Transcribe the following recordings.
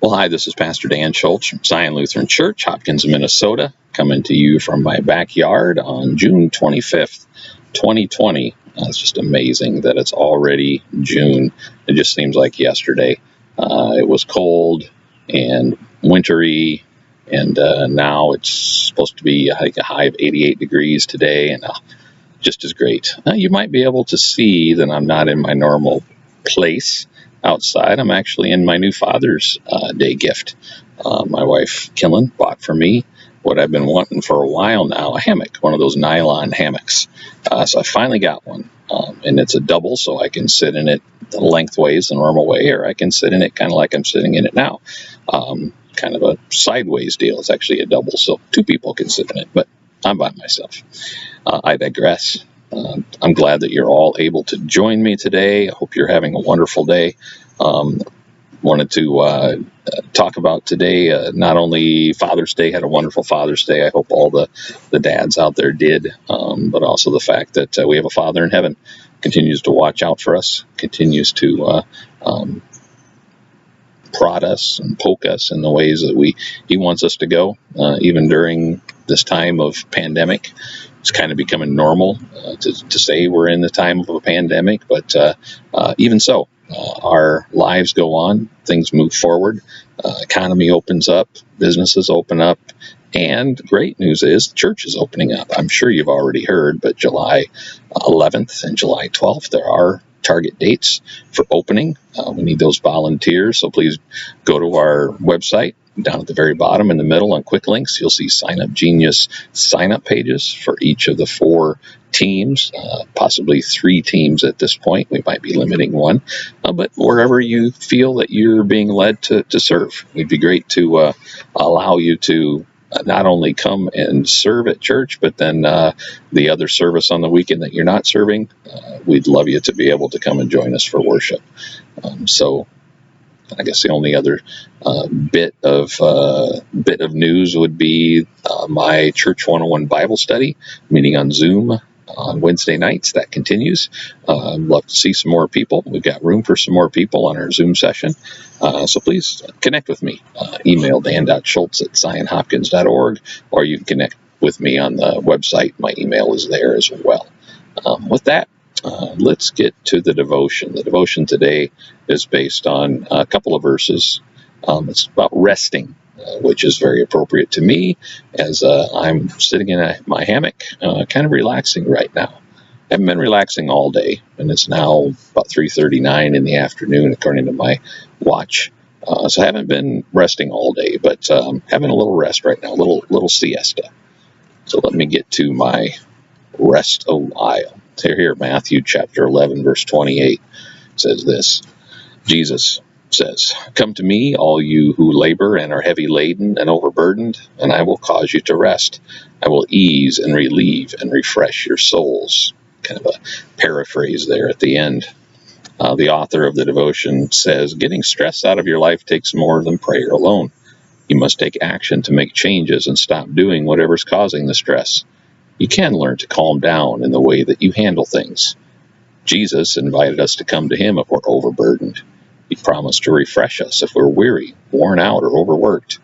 Well, hi, this is Pastor Dan Schultz from Zion Lutheran Church, Hopkins, Minnesota, coming to you from my backyard on June 25th, 2020. It's just amazing that it's already June. It just seems like yesterday. It was cold and wintry, and now it's supposed to be, I think, a high of 88 degrees today, and just as great. You might be able to see that I'm not in my normal place outside. I'm actually in my new Father's Day gift. My wife, Killen, bought for me what I've been wanting for a while now, a hammock, one of those nylon hammocks. So I finally got one, and it's a double, so I can sit in it lengthways the normal way, or I can sit in it kind of like I'm sitting in it now. Kind of a sideways deal. It's actually a double, so two people can sit in it, but I'm by myself. I digress. I'm glad that you're all able to join me today. I hope you're having a wonderful day. Wanted to talk about today, not only Father's Day, had a wonderful Father's Day. I hope all the dads out there did, but also the fact that we have a Father in heaven, continues to watch out for us, continues to prod us and poke us in the ways that he wants us to go, even during this time of pandemic. It's kind of becoming normal to say we're in the time of a pandemic, but even so, our lives go on, things move forward, economy opens up, businesses open up, and great news is the church is opening up. I'm sure you've already heard, but July 11th and July 12th, there are target dates for opening. We need those volunteers, so please go to our website. Down at the very bottom in the middle on quick links, you'll see Sign Up Genius sign-up pages for each of the 4 teams, possibly 3 teams at this point. We might be limiting one, but wherever you feel that you're being led to serve, it'd be great to allow you to not only come and serve at church, but then the other service on the weekend that you're not serving, we'd love you to be able to come and join us for worship. So I guess the only other bit of news would be my Church 101 Bible study meeting on Zoom on Wednesday nights. That continues. Love to see some more people. We've got room for some more people on our Zoom session. So please connect with me. Email dan.schultz@zionhopkins.org, or you can connect with me on the website. My email is there as well. With that, let's get to the devotion. The devotion today is based on a couple of verses. It's about resting, which is very appropriate to me as I'm sitting in my hammock, kind of relaxing right now. I haven't been relaxing all day, and it's now about 3:39 in the afternoon, according to my watch. So I haven't been resting all day, but having a little rest right now, a little siesta. So let me get to my rest a while. Here, Matthew chapter 11, verse 28 says this. Jesus says, "Come to me, all you who labor and are heavy laden and overburdened, and I will cause you to rest. I will ease and relieve and refresh your souls." Kind of a paraphrase there at the end. The author of the devotion says, "Getting stress out of your life takes more than prayer alone. You must take action to make changes and stop doing whatever's causing the stress. You can learn to calm down in the way that you handle things. Jesus invited us to come to him if we're overburdened. He promised to refresh us if we're weary, worn out, or overworked.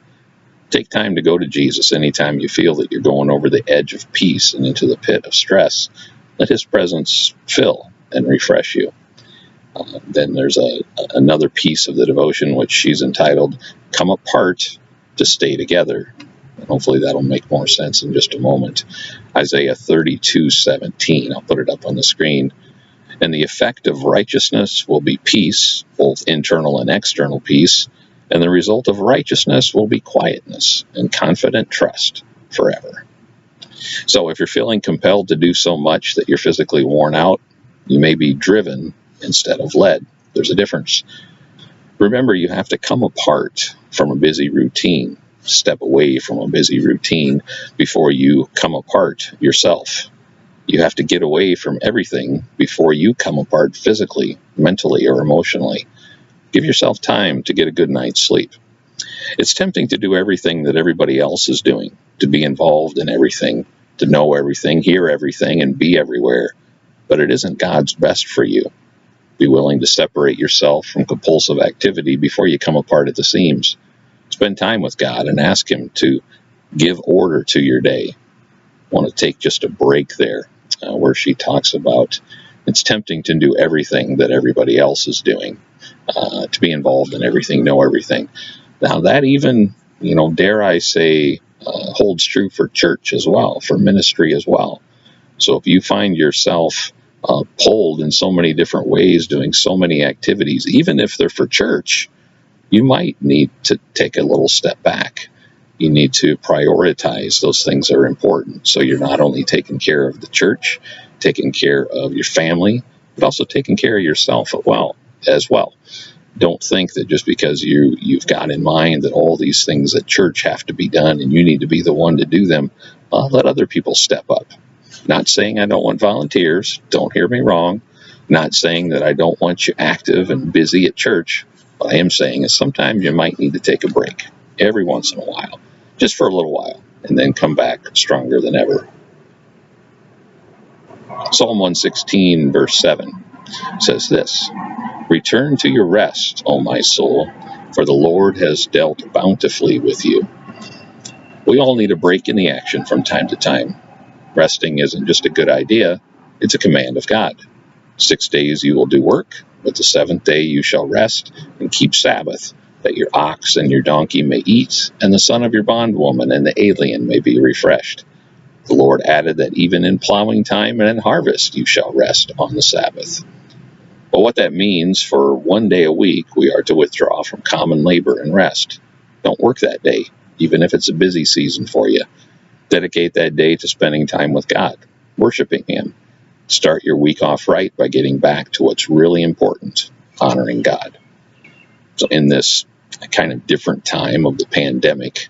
Take time to go to Jesus anytime you feel that you're going over the edge of peace and into the pit of stress. Let his presence fill and refresh you." Then there's another piece of the devotion, which she's entitled, "Come Apart to Stay Together." Hopefully that'll make more sense in just a moment. Isaiah 32:17. I'll put it up on the screen. "And the effect of righteousness will be peace, both internal and external peace, and the result of righteousness will be quietness and confident trust forever." So if you're feeling compelled to do so much that you're physically worn out, you may be driven instead of led. There's a difference. Remember, you have to come apart from a busy routine. Step away from a busy routine before you come apart yourself. You have to get away from everything before you come apart physically, mentally, or emotionally. Give yourself time to get a good night's sleep. It's tempting to do everything that everybody else is doing, to be involved in everything, to know everything, hear everything, and be everywhere. But it isn't God's best for you. Be willing to separate yourself from compulsive activity before you come apart at the seams. Spend time with God and ask Him to give order to your day. I want to take just a break there where she talks about it's tempting to do everything that everybody else is doing, to be involved in everything, know everything. Now that even, dare I say, holds true for church as well, for ministry as well. So if you find yourself pulled in so many different ways, doing so many activities, even if they're for church, you might need to take a little step back. You need to prioritize those things that are important. So you're not only taking care of the church, taking care of your family, but also taking care of yourself as well. Don't think that just because you've got in mind that all these things at church have to be done and you need to be the one to do them, let other people step up. Not saying I don't want volunteers. Don't hear me wrong. Not saying that I don't want you active and busy at church. What I am saying is sometimes you might need to take a break every once in a while, just for a little while, and then come back stronger than ever. Psalm 116, verse 7 says this: "Return to your rest, O my soul, for the Lord has dealt bountifully with you." We all need a break in the action from time to time. Resting isn't just a good idea, it's a command of God. 6 days you will do work, but the seventh day you shall rest and keep Sabbath, that your ox and your donkey may eat, and the son of your bondwoman and the alien may be refreshed. The Lord added that even in plowing time and in harvest you shall rest on the Sabbath. But what that means, for 1 day a week, we are to withdraw from common labor and rest. Don't work that day, even if it's a busy season for you. Dedicate that day to spending time with God, worshiping Him. Start your week off right by getting back to what's really important, honoring God. So in this kind of different time of the pandemic,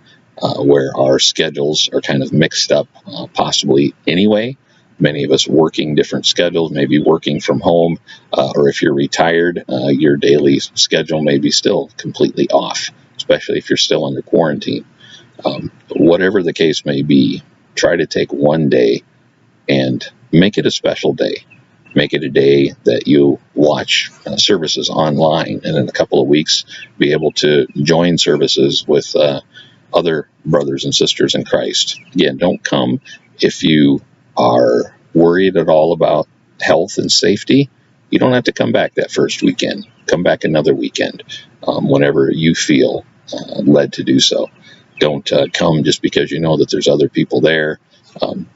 where our schedules are kind of mixed up, possibly anyway, many of us working different schedules, maybe working from home, or if you're retired, your daily schedule may be still completely off, especially if you're still under quarantine. Whatever the case may be, try to take 1 day and make it a special day. Make it a day that you watch services online, and in a couple of weeks be able to join services with other brothers and sisters in Christ. Again, don't come if you are worried at all about health and safety. You don't have to come back that first weekend. Come back another weekend, whenever you feel led to do so. Don't come just because you know that there's other people there.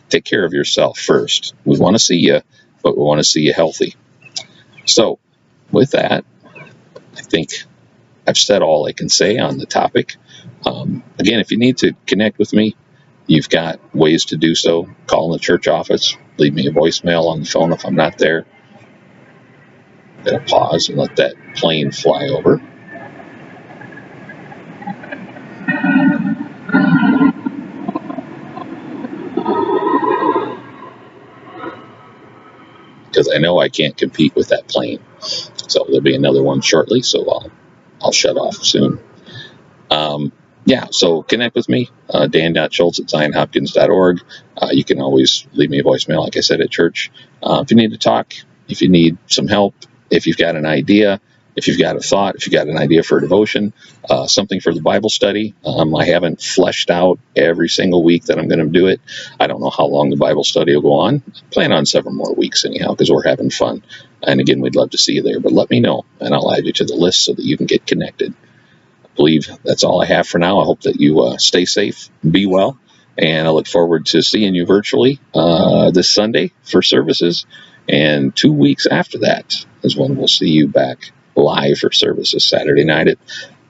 Take care of yourself first. We want to see you, but we want to see you healthy. So, with that, I think I've said all I can say on the topic. Again, if you need to connect with me, you've got ways to do so. Call in the church office. Leave me a voicemail on the phone if I'm not there. I'm going to pause and let that plane fly over. Because I know I can't compete with that plane. So there'll be another one shortly, so I'll shut off soon. So connect with me, dan.schultz@zionhopkins.org. You can always leave me a voicemail, like I said, at church. If you need to talk, if you need some help, if you've got an idea, if you've got a thought, if you've got an idea for a devotion, something for the Bible study. I haven't fleshed out every single week that I'm going to do it. I don't know how long the Bible study will go on. I plan on several more weeks anyhow, because we're having fun. And again, we'd love to see you there, but let me know, and I'll add you to the list so that you can get connected. I believe that's all I have for now. I hope that you stay safe, be well, and I look forward to seeing you virtually this Sunday for services, and 2 weeks after that is when we'll see you back live for services, Saturday night at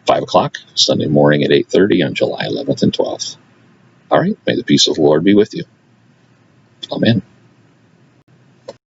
5 o'clock, Sunday morning at 8:30 on July 11th and 12th. All right, may the peace of the Lord be with you. Amen.